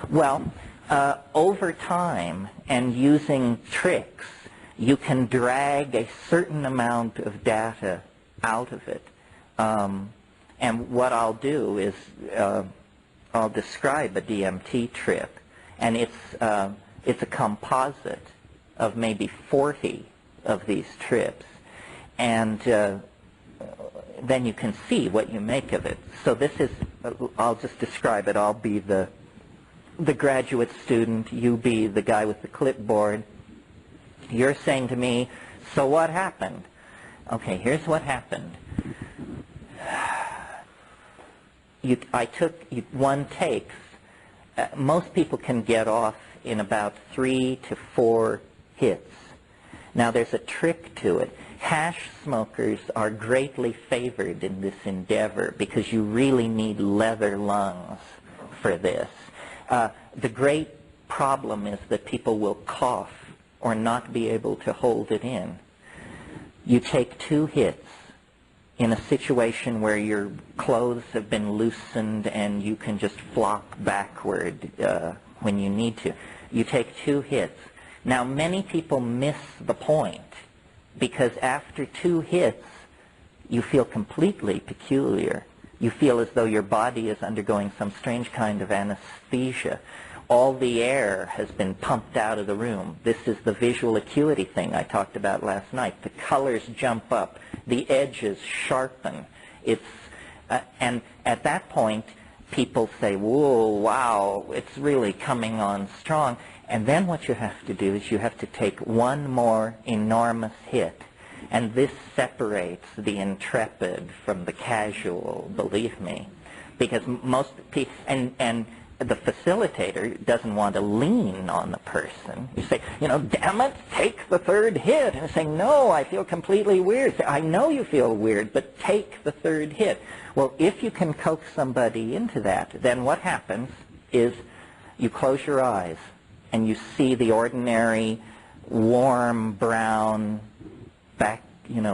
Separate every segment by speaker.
Speaker 1: Well, over time and using tricks, you can drag a certain amount of data out of it. And what I'll do is I'll describe a DMT trip, and it's a composite of maybe 40 of these trips, and then you can see what you make of it. So this is, I'll just describe it. I'll be the graduate student, you be the guy with the clipboard. You're saying to me, so what happened? Okay, here's what happened. I took one takes. Most people can get off in about 3 to 4 hits. Now there's a trick to it. Hash smokers are greatly favored in this endeavor because you really need leather lungs for this. The great problem is that people will cough or not be able to hold it in. You take 2 hits in a situation where your clothes have been loosened and you can just flop backward when you need to. You take 2 hits. Now many people miss the point because after 2 hits you feel completely peculiar. You feel as though your body is undergoing some strange kind of anesthesia. All the air has been pumped out of the room. This is the visual acuity thing I talked about last night. The colors jump up. The edges sharpen. And at that point, people say, whoa, wow, it's really coming on strong. And then what you have to do is you have to take one more enormous hit. And this separates the intrepid from the casual, believe me. Because most people, and the facilitator doesn't want to lean on the person. You say, you know, damn it, take the 3rd hit. And say, no, I feel completely weird. Say, I know you feel weird, but take the 3rd hit. Well, if you can coax somebody into that, then what happens is you close your eyes and you see the ordinary warm brown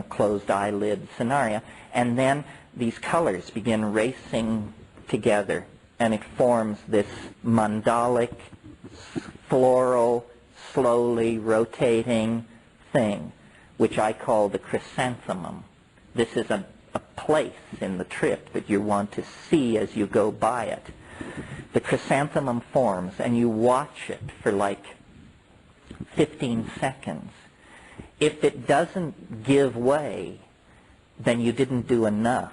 Speaker 1: closed eyelid scenario, and then these colors begin racing together, and it forms this mandalic, floral, slowly rotating thing, which I call the chrysanthemum. This is a place in the trip that you want to see as you go by it. The chrysanthemum forms, and you watch it for like 15 seconds. If it doesn't give way, then you didn't do enough.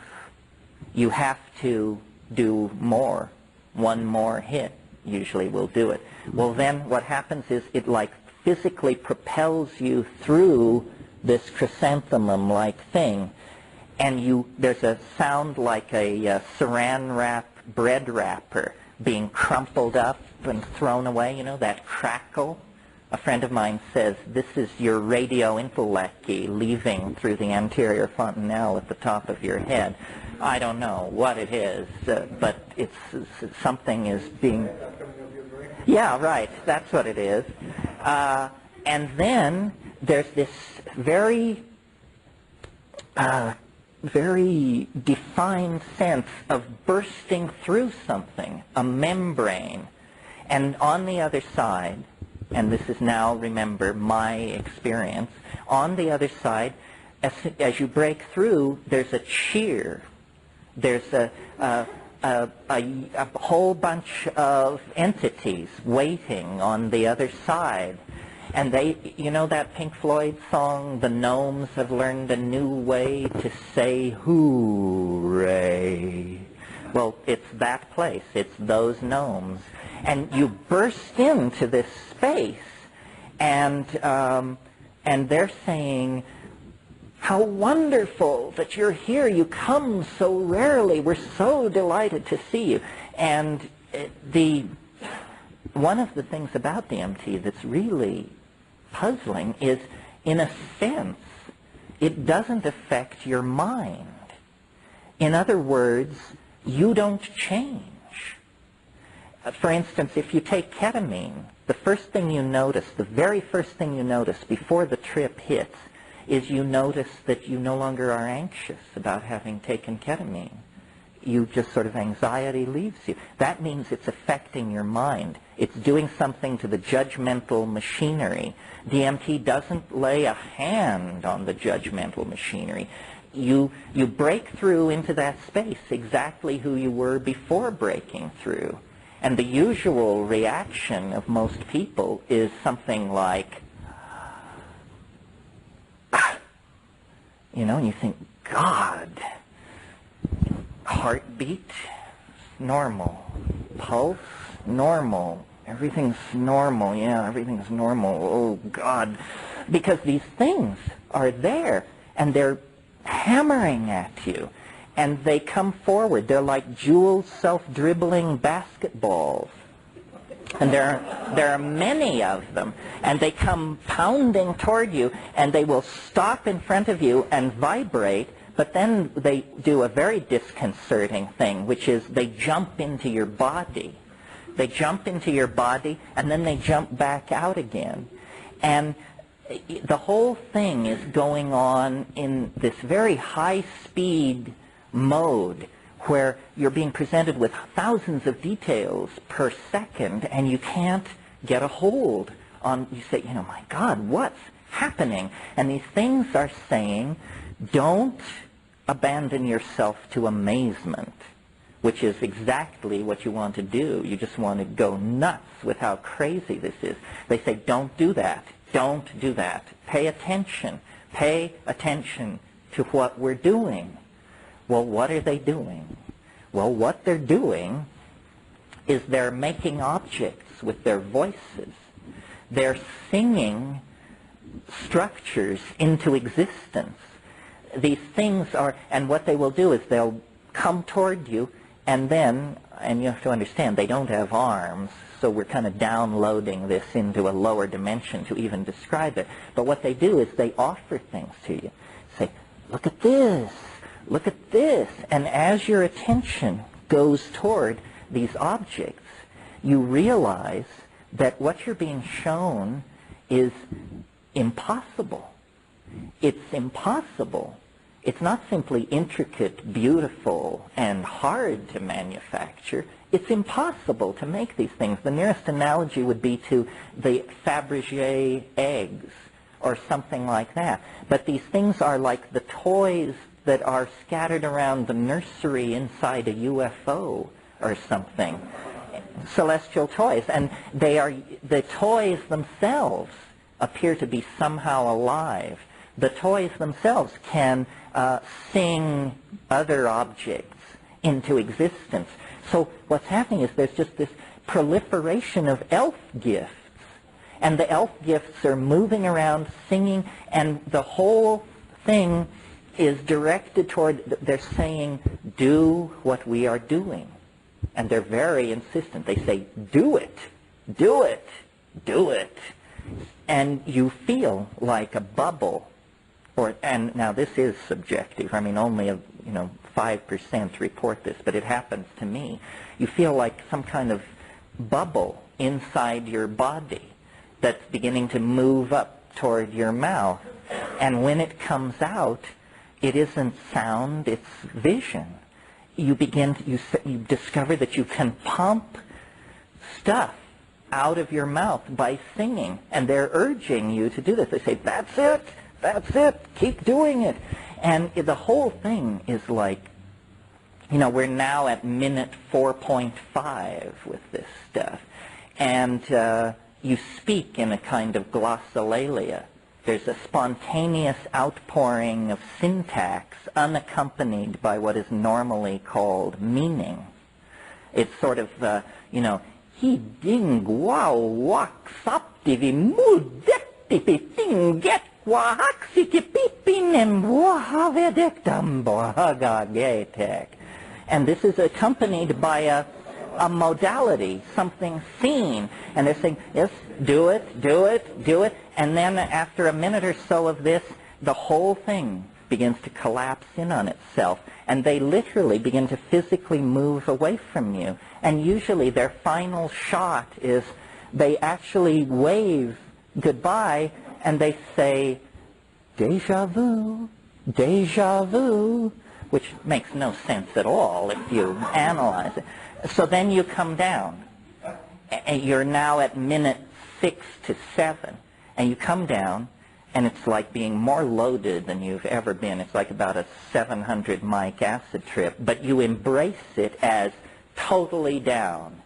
Speaker 1: You have to do more. One more hit usually will do it. Well, then what happens is it like physically propels you through this chrysanthemum-like thing, and there's a sound like a saran wrap bread wrapper being crumpled up and thrown away, you know, that crackle. A friend of mine says, this is your radio intellecty leaving through the anterior fontanelle at the top of your head. I don't know what it is, but something is being... Yeah, right, that's what it is. And then there's this very defined sense of bursting through something, a membrane. And on the other side, and this is now, remember, my experience, on the other side, as you break through, there's a cheer. There's a whole bunch of entities waiting on the other side. And they, you know that Pink Floyd song, the gnomes have learned a new way to say hooray. Well, it's that place. It's those gnomes. And you burst into this space, and they're saying, how wonderful that you're here. You come so rarely. We're so delighted to see you. And one of the things about DMT that's really puzzling is, in a sense, it doesn't affect your mind. In other words, you don't change. For instance, if you take ketamine, the first thing you notice, the very first thing you notice before the trip hits, is you notice that you no longer are anxious about having taken ketamine. you just sort of anxiety leaves you. That means it's affecting your mind. It's doing something to the judgmental machinery. DMT doesn't lay a hand on the judgmental machinery. You break through into that space exactly who you were before breaking through. And the usual reaction of most people is something like, and you think, God, heartbeat, normal. Pulse, normal. Everything's normal. Yeah, everything's normal. Oh, God. Because these things are there, and they're hammering at you. And they come forward. They're like jeweled, self-dribbling basketballs. And there are many of them. And they come pounding toward you, and they will stop in front of you and vibrate. But then they do a very disconcerting thing, which is they jump into your body. They jump into your body, and then they jump back out again. And the whole thing is going on in this very high-speed mode where you're being presented with thousands of details per second, and you can't get a hold on, you say, my God, what's happening? And these things are saying, don't abandon yourself to amazement, which is exactly what you want to do. You just want to go nuts with how crazy this is. They say, don't do that. Don't do that. Pay attention. Pay attention to what we're doing. Well, what are they doing? Well, what they're doing is they're making objects with their voices. They're singing structures into existence. These things are, and what they will do is they'll come toward you, and then, and you have to understand, they don't have arms, so we're kind of downloading this into a lower dimension to even describe it. But what they do is they offer things to you. Say, look at this, look at this. And as your attention goes toward these objects, you realize that what you're being shown is impossible. It's impossible. It's not simply intricate, beautiful, and hard to manufacture. It's impossible to make these things. The nearest analogy would be to the Fabergé eggs or something like that. But these things are like the toys that are scattered around the nursery inside a UFO or something. Celestial toys. And they are, the toys themselves appear to be somehow alive. The toys themselves can sing other objects into existence. So what's happening is there's just this proliferation of elf gifts. And the elf gifts are moving around singing, and the whole thing is directed toward, they're saying, do what we are doing. And they're very insistent. They say, do it, do it, do it. And you feel like a bubble. And now this is subjective. I mean, only 5% report this, but it happens to me. You feel like some kind of bubble inside your body that's beginning to move up toward your mouth. And when it comes out, it isn't sound, it's vision. You discover that you can pump stuff out of your mouth by singing, and they're urging you to do this. They say, that's it. That's it. Keep doing it. And the whole thing is like, we're now at minute 4.5 with this stuff. And you speak in a kind of glossolalia. There's a spontaneous outpouring of syntax unaccompanied by what is normally called meaning. It's sort of, he ding wow wak saptivi mudektipi tinget. And this is accompanied by a modality, something seen. And they're saying, yes, do it, do it, do it. And then after a minute or so of this, the whole thing begins to collapse in on itself. And they literally begin to physically move away from you. And usually their final shot is they actually wave goodbye, and they say, déjà vu, which makes no sense at all if you analyze it. So then you come down, and you're now at minute 6 to 7, and you come down, and it's like being more loaded than you've ever been. It's like about a 700 mic acid trip, but you embrace it as totally down.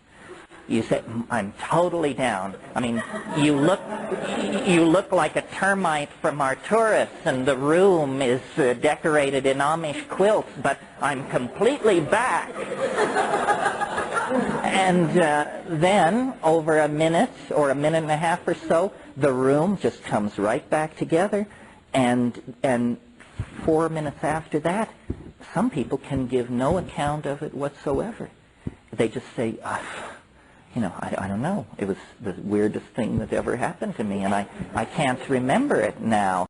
Speaker 1: You say, I'm totally down. I mean, you look like a termite from Arcturus, and the room is decorated in Amish quilts, but I'm completely back. And then, over a minute or a minute and a half or so, the room just comes right back together, and 4 minutes after that, some people can give no account of it whatsoever. They just say, you know, I don't know. It was the weirdest thing that ever happened to me, and I can't remember it now.